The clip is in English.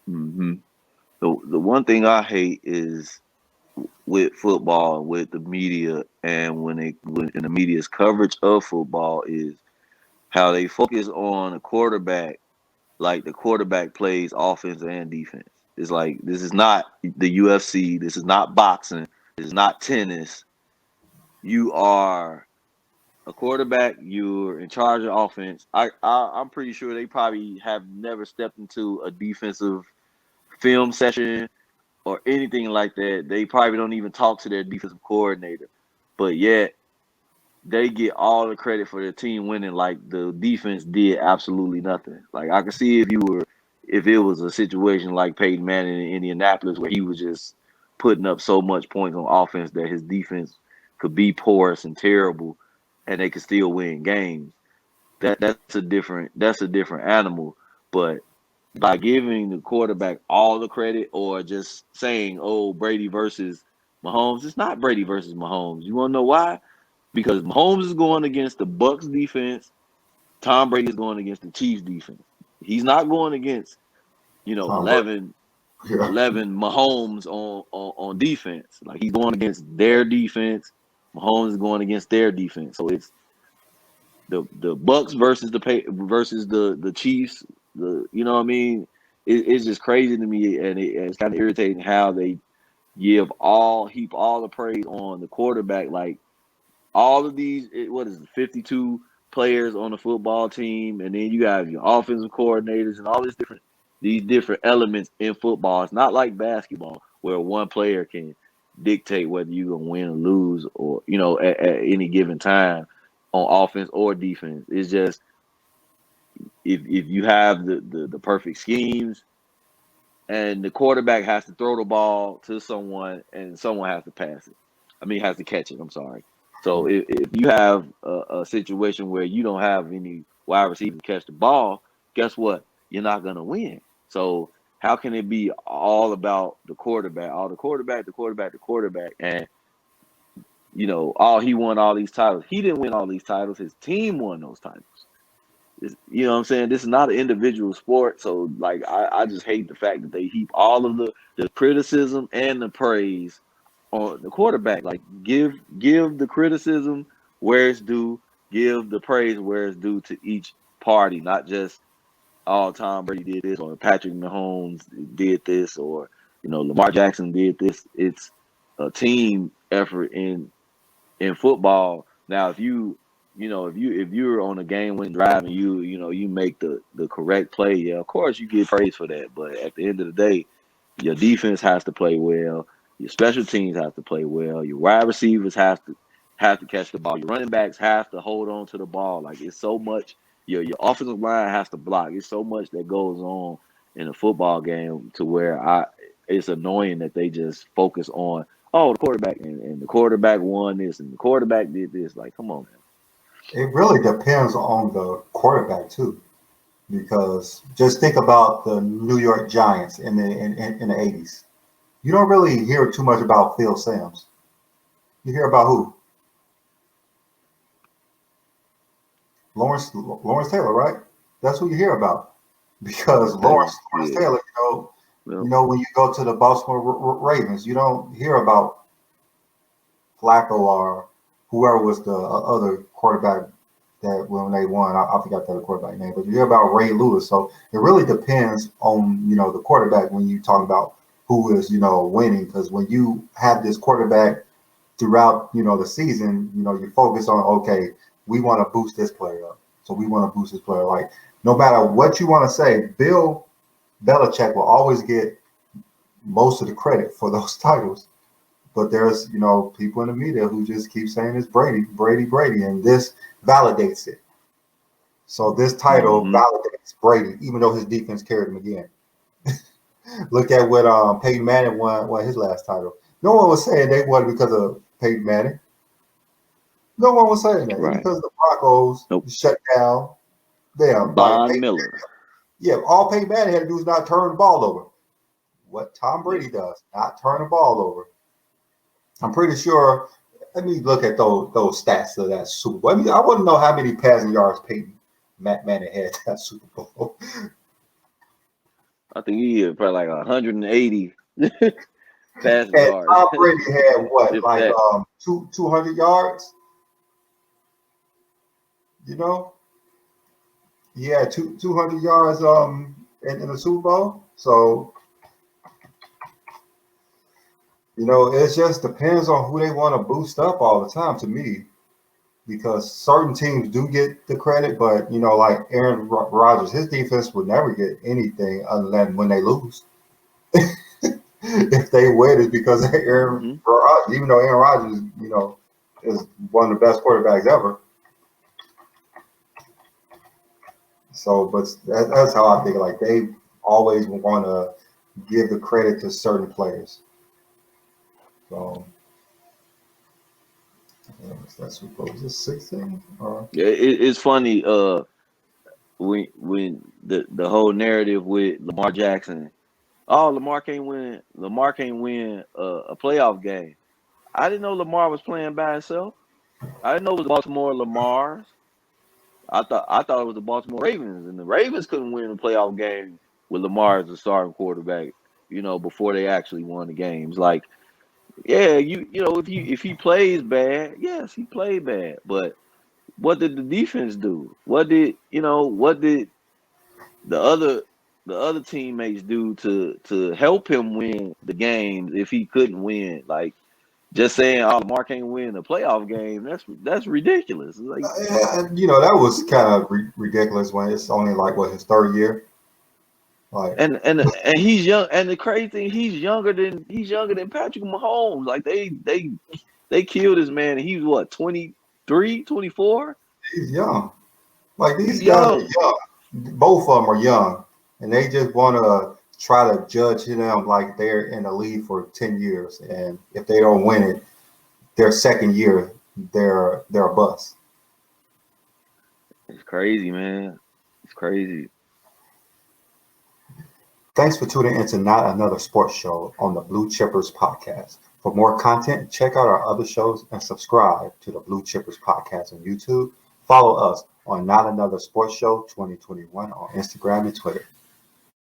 hmm the one thing I hate is with football, with the media, and when in the media's coverage of football is how they focus on a quarterback like the quarterback plays offense and defense. It's like this is not the UFC. This is not boxing. This is not tennis. You are a quarterback. You're in charge of offense. I'm pretty sure they probably have never stepped into a defensive film session or anything like that. They probably don't even talk to their defensive coordinator, but yet they get all the credit for their team winning like the defense did absolutely nothing. Like I could see if it was a situation like Peyton Manning in Indianapolis where he was just putting up so much points on offense that his defense could be porous and terrible and they could still win games. That's a different animal. But by giving the quarterback all the credit or just saying, oh, Brady versus Mahomes, it's not Brady versus Mahomes. You wanna know why? Because Mahomes is going against the Bucks defense. Tom Brady is going against the Chiefs defense. He's not going against, Tom Brady. 11, Yeah. 11 Mahomes on defense. Like he's going against their defense. Mahomes is going against their defense. So it's the Bucks versus the Chiefs. You know what I mean? It's just crazy to me, and it's kind of irritating how they heap all the praise on the quarterback. Like all of these, what is it, 52 players on the football team, and then you have your offensive coordinators and all these different elements in football. It's not like basketball where one player can dictate whether you're gonna win or lose, or at any given time on offense or defense. It's just if you have the perfect schemes and the quarterback has to throw the ball to someone and someone has to pass it. I mean, has to catch it. I'm sorry. So if you have a situation where you don't have any wide receiver to catch the ball, guess what? You're not gonna win. So how can it be all about the quarterback, all the quarterback, the quarterback, the quarterback, and all he won all these titles? He didn't win all these titles. His team won those titles. You know what I'm saying? This is not an individual sport. So like I just hate the fact that they heap all of the criticism and the praise on the quarterback. Like give the criticism where it's due, give the praise where it's due to each party, not just Tom Brady did this or Patrick Mahomes did this or Lamar Jackson did this. It's a team effort in football. Now, if you're on a game winning drive and you make the correct play, yeah, of course you get praise for that. But at the end of the day, your defense has to play well, your special teams have to play well, your wide receivers have to catch the ball, your running backs have to hold on to the ball. Like it's so much. Your offensive line has to block. It's so much that goes on in a football game to where it's annoying that they just focus on the quarterback and the quarterback won this and the quarterback did this. Like, come on, man. It really depends on the quarterback too, because just think about the New York Giants in the 80s. You don't really hear too much about Phil Simms. You hear about who? Lawrence Taylor, right? That's who you hear about because Lawrence Yeah. Taylor. Well, When you go to the Baltimore Ravens, you don't hear about Flacco or whoever was the other quarterback that when they won. I forgot the other quarterback name, but you hear about Ray Lewis. So it really depends on the quarterback when you talk about who is winning, because when you have this quarterback throughout the season, you focus on, okay, we want to boost this player up, so we want to boost this player. Like no matter what you want to say, Bill Belichick will always get most of the credit for those titles. But there's, people in the media who just keep saying it's Brady, Brady, Brady, and this validates it. So this title hmm validates Brady, even though his defense carried him again. Look at what Peyton Manning won his last title. No one was saying they won because of Peyton Manning. No one was saying that. It's Right. because the Broncos Nope. shut down them. Like Von Miller. all Peyton Manning had to do is not turn the ball over. What Tom Brady does, not turn the ball over. I'm pretty sure. Let me look at those stats of that Super Bowl. I want to know how many passing yards Peyton Manning had that Super Bowl. I think he had probably like 180 passing And yards, Tom Brady had what, if like that. 200 yards? You know, he had 200 yards in the Super Bowl. So it just depends on who they want to boost up all the time. To me, because certain teams do get the credit, but like Aaron Rodgers, his defense would never get anything other than when they lose. If they win, it's because of Aaron Hmm. Rodgers. Even though Aaron Rodgers, is one of the best quarterbacks ever. So, but that's how I think. Like they always want to give the credit to certain players. So, that's Super Bowl. Is this 16? Or Yeah, it's funny. When the whole narrative with Lamar Jackson. Oh, Lamar can't win. Lamar can't win a playoff game. I didn't know Lamar was playing by himself. I didn't know it was Baltimore Lamar's. I thought it was the Baltimore Ravens, and the Ravens couldn't win a playoff game with Lamar as the starting quarterback. Before they actually won the games. Like, yeah, if he plays bad, yes, he played bad. But what did the defense do? What did the other the other teammates do to help him win the games if he couldn't win? Like, just saying, "Oh, Lamar can't win a playoff game," that's ridiculous. Like, that was kind of ridiculous when it's only like what his third year. Like, and he's young, and the crazy thing, he's younger than Patrick Mahomes. Like, they killed this man, and he's what, 23, 24? he's young. Like these He's guys are young. young. Both of them are young, and they just want to try to judge them like they're in the league for 10 years, and if they don't win it, their second year, they're a bust. It's crazy, man. It's crazy. Thanks for tuning into Not Another Sports Show on the Blue Chippers podcast. For more content, check out our other shows and subscribe to the Blue Chippers podcast on YouTube. Follow us on Not Another Sports Show 2021 on Instagram and Twitter.